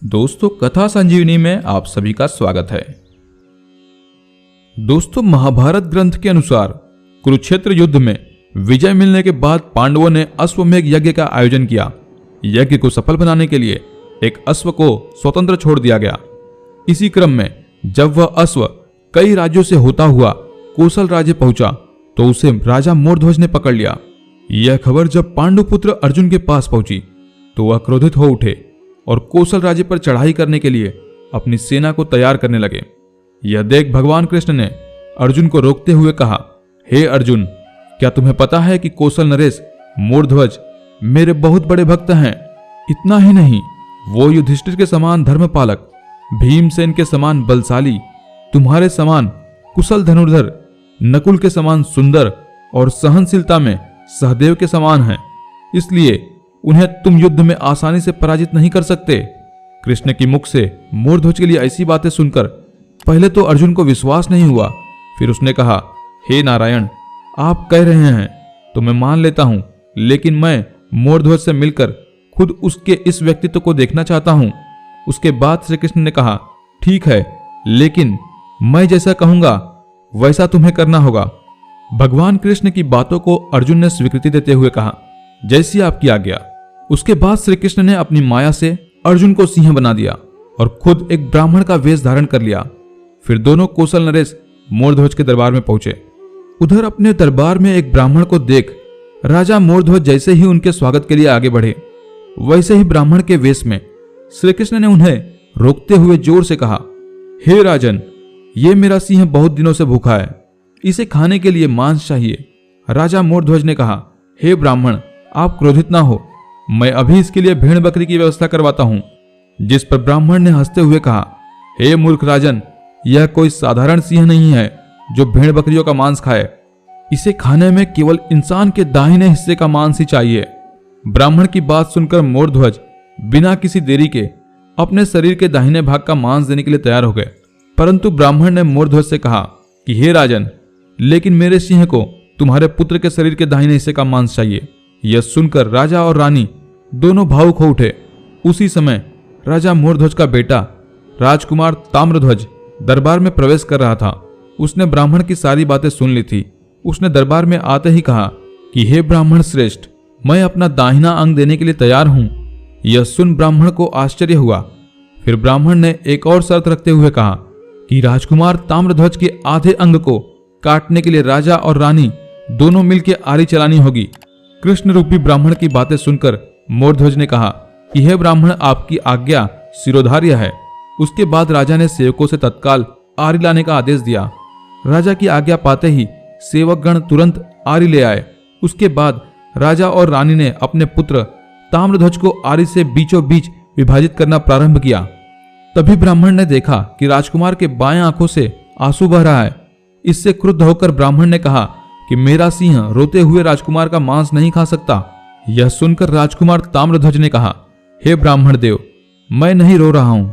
दोस्तों, कथा संजीवनी में आप सभी का स्वागत है। दोस्तों, महाभारत ग्रंथ के अनुसार कुरुक्षेत्र युद्ध में विजय मिलने के बाद पांडवों ने अश्वमेध यज्ञ का आयोजन किया। यज्ञ को सफल बनाने के लिए एक अश्व को स्वतंत्र छोड़ दिया गया। इसी क्रम में जब वह अश्व कई राज्यों से होता हुआ कौशल राज्य पहुंचा तो उसे राजा मोरध्वज ने पकड़ लिया। यह खबर जब पांडुपुत्र अर्जुन के पास पहुंची तो वह क्रोधित हो उठे और कौशल राज्य पर चढ़ाई करने के लिए अपनी सेना को तैयार करने लगे। यह देख भगवान कृष्ण ने अर्जुन को रोकते हुए कहा, हे अर्जुन, क्या तुम्हें पता है कि कौशल नरेश मोरध्वज मेरे बहुत बड़े भक्त हैं। इतना ही नहीं, वो युधिष्ठिर के समान धर्मपालक, भीमसेन के समान बलशाली, तुम्हारे समान कुशल धनुर्धर, नकुल के समान सुंदर और सहनशीलता में सहदेव के समान हैं। इसलिए उन्हें तुम युद्ध में आसानी से पराजित नहीं कर सकते। कृष्ण की मुख से मोरध्वज के लिए ऐसी बातें सुनकर पहले तो अर्जुन को विश्वास नहीं हुआ। फिर उसने कहा, हे नारायण, आप कह रहे हैं तो मैं मान लेता हूं, लेकिन मैं मोरध्वज से मिलकर खुद उसके इस व्यक्तित्व को देखना चाहता हूं। उसके बाद श्री कृष्ण ने कहा, ठीक है, लेकिन मैं जैसा कहूंगा वैसा तुम्हें करना होगा। भगवान कृष्ण की बातों को अर्जुन ने स्वीकृति देते हुए कहा, जैसी आपकी आज्ञा। उसके बाद श्री कृष्ण ने अपनी माया से अर्जुन को सिंह बना दिया और खुद एक ब्राह्मण का वेश धारण कर लिया। फिर दोनों कौशल नरेश मोरध्वज के दरबार में पहुंचे। उधर अपने दरबार में एक ब्राह्मण को देख राजा मोरध्वज जैसे ही उनके स्वागत के लिए आगे बढ़े, वैसे ही ब्राह्मण के वेश में श्री कृष्ण ने उन्हें रोकते हुए जोर से कहा, हे राजन, ये मेरा सिंह बहुत दिनों से भूखा है, इसे खाने के लिए मांस चाहिए। राजा मोरध्वज ने कहा, हे ब्राह्मण, आप क्रोधित ना हो, मैं अभी इसके लिए भेड़ बकरी की व्यवस्था करवाता हूं। जिस पर ब्राह्मण ने हंसते हुए कहा, हे मूर्ख राजन, यह कोई साधारण सिंह नहीं है जो भेड़ बकरियों का मांस खाए। इसे खाने में केवल इंसान के दाहिने हिस्से का मांस ही चाहिए। ब्राह्मण की बात सुनकर मोरध्वज बिना किसी देरी के अपने शरीर के दाहिने भाग का मांस देने के लिए तैयार हो गए। परंतु ब्राह्मण ने मोरध्वज से कहा कि हे राजन, लेकिन मेरे सिंह को तुम्हारे पुत्र के शरीर के दाहिने हिस्से का मांस चाहिए। यह सुनकर राजा और रानी दोनों भावुक हो उठे। उसी समय राजा मोरध्वज का बेटा राजकुमार ताम्रध्वज दरबार में प्रवेश कर रहा था। उसने ब्राह्मण की सारी बातें सुन ली थी। उसने दरबार में आते ही कहा कि हे ब्राह्मण श्रेष्ठ, मैं अपना दाहिना अंग देने के लिए तैयार हूं। यह सुन ब्राह्मण को आश्चर्य हुआ। फिर ब्राह्मण ने एक और शर्त रखते हुए कहा कि राजकुमार ताम्रध्वज के आधे अंग को काटने के लिए राजा और रानी दोनों मिलकर आरी चलानी होगी। कृष्ण रूपी ब्राह्मण की बातें सुनकर मोरध्वज ने कहा कि हे ब्राह्मण, आपकी आज्ञा शिरोधार्य है। उसके बाद राजा ने सेवकों से तत्काल आरी लाने का आदेश दिया। राजा की आज्ञा पाते ही सेवकगण तुरंत आरी ले आए। उसके बाद राजा और रानी ने अपने पुत्र ताम्रध्वज को आरी से बीचों बीच विभाजित करना प्रारंभ किया। तभी ब्राह्मण ने देखा कि राजकुमार के बाएं आंखों से आंसू बह रहा है। इससे क्रुद्ध होकर ब्राह्मण ने कहा कि मेरा सिंह रोते हुए राजकुमार का मांस नहीं खा सकता। यह सुनकर राजकुमार ताम्रध्वज ने कहा, हे ब्राह्मण देव, मैं नहीं रो रहा हूं,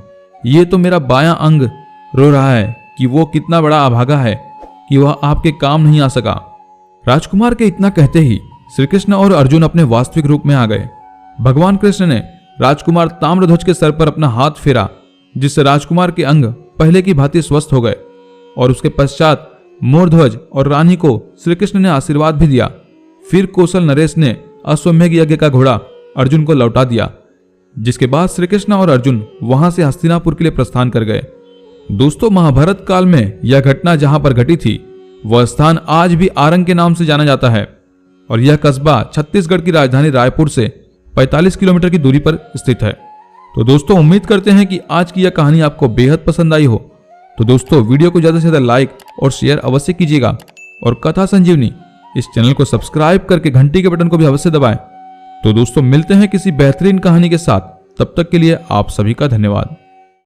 ये तो मेरा बायां अंग रो रहा है कि वो कितना बड़ा अभागा है कि वह आपके काम नहीं आ सका। राजकुमार के इतना कहते ही श्री कृष्ण और अर्जुन अपने वास्तविक रूप में आ गए। भगवान कृष्ण ने राजकुमार ताम्रध्वज के सर पर अपना हाथ फेरा, जिससे राजकुमार के अंग पहले की भांति स्वस्थ हो गए। और उसके पश्चात मोरध्वज और रानी को श्री कृष्ण ने आशीर्वाद भी दिया। फिर कौशल नरेश ने अश्वमेध यज्ञ का घोड़ा अर्जुन को लौटा दिया, जिसके बाद श्री कृष्ण और अर्जुन वहां से हस्तिनापुर के लिए प्रस्थान कर गए। दोस्तों, महाभारत काल में यह घटना जहां पर घटी थी वह स्थान आज भी आरंग के नाम से जाना जाता है और यह कस्बा छत्तीसगढ़ की राजधानी रायपुर से 45 किलोमीटर की दूरी पर स्थित है। तो दोस्तों, उम्मीद करते हैं कि आज की यह कहानी आपको बेहद पसंद आई हो। तो दोस्तों, वीडियो को ज्यादा से ज्यादा लाइक और शेयर अवश्य कीजिएगा और कथा संजीवनी इस चैनल को सब्सक्राइब करके घंटी के बटन को भी अवश्य दबाएं। तो दोस्तों, मिलते हैं किसी बेहतरीन कहानी के साथ। तब तक के लिए आप सभी का धन्यवाद।